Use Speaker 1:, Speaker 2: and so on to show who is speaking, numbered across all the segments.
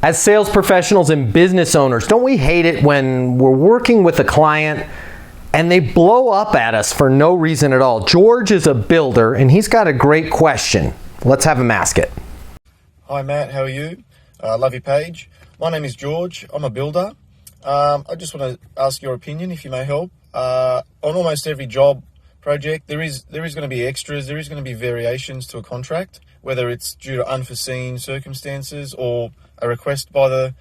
Speaker 1: As sales professionals and business owners, don't we hate it when we're working with a client and they blow up at us for no reason at all? George is a builder and he's got a great question. Let's have him ask it.
Speaker 2: Hi Matt, how are you? Love your page. My name is George. I'm a builder. I just want to ask your opinion, if you may help. On almost every job project, there is going to be extras. There is going to be variations to a contract, whether it's due to unforeseen circumstances or a request by the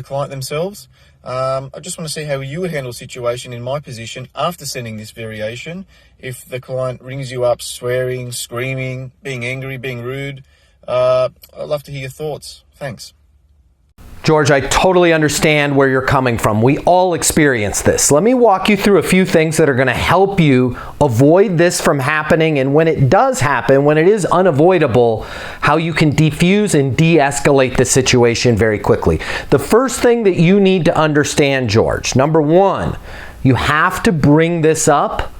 Speaker 2: client themselves. I just want to see how you would handle a situation in my position after sending this variation. If the client rings you up swearing, screaming, being angry, being rude, I'd love to hear your thoughts. Thanks.
Speaker 1: George, I totally understand where you're coming from. We all experience this. Let me walk you through a few things that are going to help you avoid this from happening, and when it does happen, when it is unavoidable, how you can defuse and de-escalate the situation very quickly. The first thing that you need to understand, George, number one, you have to bring this up,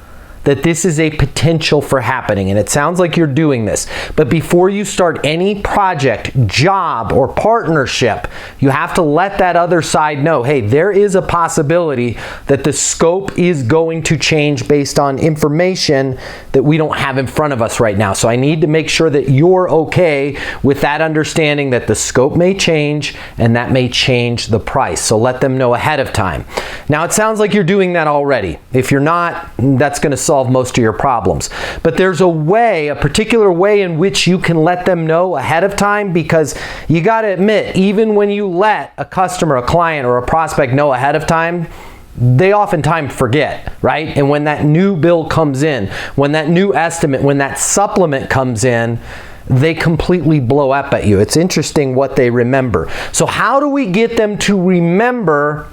Speaker 1: that this is a potential for happening, and it sounds like you're doing this. But before you start any project, job, or partnership, you have to let that other side know, hey, there is a possibility that the scope is going to change based on information that we don't have in front of us right now. So I need to make sure that you're okay with that understanding that the scope may change and that may change the price. So let them know ahead of time. Now it sounds like you're doing that already. If you're not, that's going to solve most of your problems. But there's a way, a particular way in which you can let them know ahead of time, because you got to admit, even when you let a customer, a client, or a prospect know ahead of time, they oftentimes forget, right? And when that new bill comes in, when that new estimate, when that supplement comes in, they completely blow up at you. It's interesting what they remember. So how do we get them to remember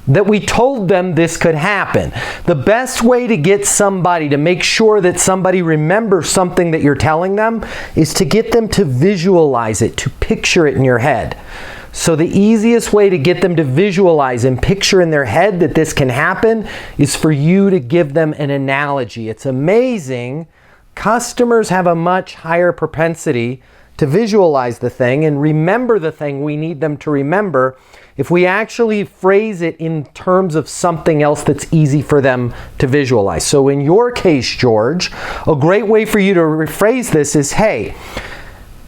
Speaker 1: that we told them this could happen? The best way to get somebody to make sure that somebody remembers something that you're telling them is to get them to visualize it, to picture it in your head. So the easiest way to get them to visualize and picture in their head that this can happen is for you to give them an analogy. It's amazing. Customers have a much higher propensity to visualize the thing and remember the thing we need them to remember if we actually phrase it in terms of something else that's easy for them to visualize. So in your case, George, a great way for you to rephrase this is, hey,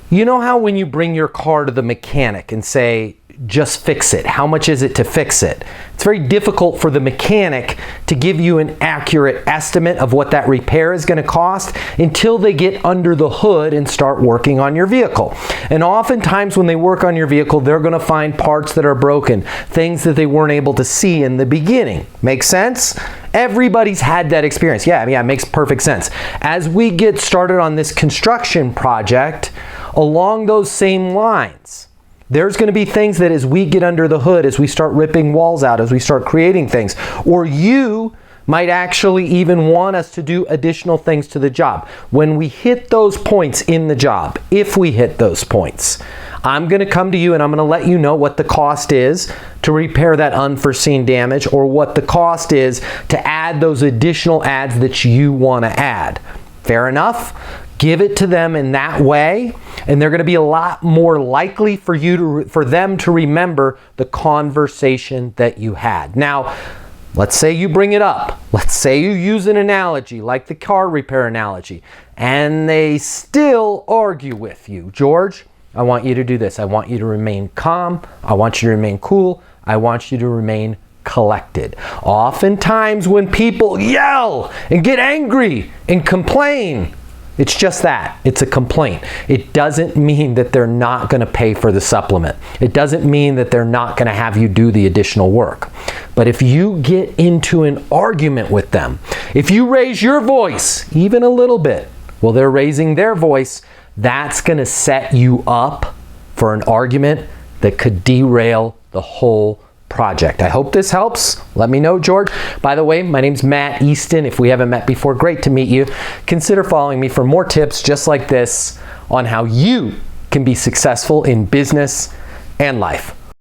Speaker 1: you know how when you bring your car to the mechanic and say, just fix it, how much is it to fix it? It's very difficult for the mechanic to give you an accurate estimate of what that repair is going to cost until they get under the hood and start working on your vehicle. And oftentimes when they work on your vehicle, they're going to find parts that are broken, things that they weren't able to see in the beginning. Make sense? Everybody's had that experience. Yeah, it makes perfect sense. As we get started on this construction project, along those same lines, there's going to be things that as we get under the hood, as we start ripping walls out, as we start creating things, or you might actually even want us to do additional things to the job. When we hit those points in the job, if we hit those points, I'm going to come to you and I'm going to let you know what the cost is to repair that unforeseen damage, or what the cost is to add those additional adds that you want to add. Fair enough? Give it to them in that way, and they're going to be a lot more likely for them to remember the conversation that you had. Now, let's say you bring it up. Let's say you use an analogy like the car repair analogy, and they still argue with you. George, I want you to do this. I want you to remain calm. I want you to remain cool. I want you to remain collected. Oftentimes when people yell and get angry and complain, it's just that. It's a complaint. It doesn't mean that they're not going to pay for the supplement. It doesn't mean that they're not going to have you do the additional work. But if you get into an argument with them, if you raise your voice even a little bit, well, they're raising their voice, that's going to set you up for an argument that could derail the whole project. I hope this helps. Let me know, George. By the way, my name's Matt Easton. If we haven't met before, great to meet you. Consider following me for more tips just like this on how you can be successful in business and life.